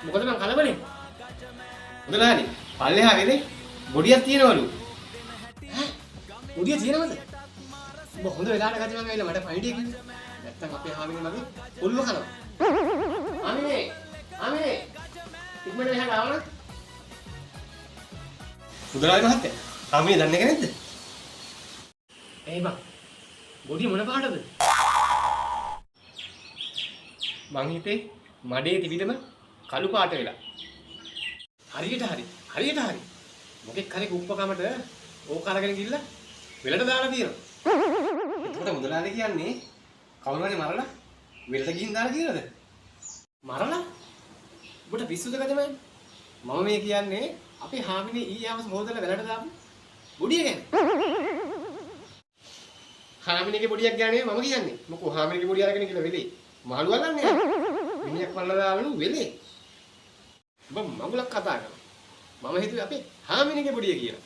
මොකද මං කලබලේ? මුදලානි පල්ලෙහා වෙලේ බොඩියක් තියනවලු. ඈ? බොඩිය තියනවද? ඔබ හොඳ වෙලාවට ගත්තේ මං ඇවිල්ලා මට ෆයිඩ් එක කිව්වේ. නැත්තම් අපේ හාමිනේ මගේ ඔළුව කනවා. හාමිනේ ඉක්මනට මෙහාට ආවන. මුදලානි මහත්තයා හාමිනේ දන්නේ නැද්ද? ඒ බං බොඩිය මොන පාටද? මං හිතේ මඩේ තිබිදම කළු පාට වෙලා. හරියට හරි. මොකෙක් හරි කුප්පකමට ඕක අරගෙන ගිහිල්ලා වෙලට දාලා තියෙනවා. එතකොට මුදලාලි කියන්නේ කවුරු හරි මරලා වෙලට ගිහින් දාලා කියලාද? මරලා? ඔබට පිස්සුද ගජමෑන්? මම මේ කියන්නේ අපේ හාමිනේ ඊයවස් මොහොතල වෙලට දාපු බොඩිය ගැන. හාමිනේගේ බොඩියක් ගන්නේ මම කියන්නේ. මොකෝ හාමිනේගේ බොඩිය අරගෙන කියලා වෙලේ. මාළු අල්ලන්නේ. මිනිහක් වල්ලා දාවලු වෙලේ. ඔබ මගුලක් කතා කරනවා. මම හිතුවේ අපේ හාමිනේගේ බොඩිය කියලා.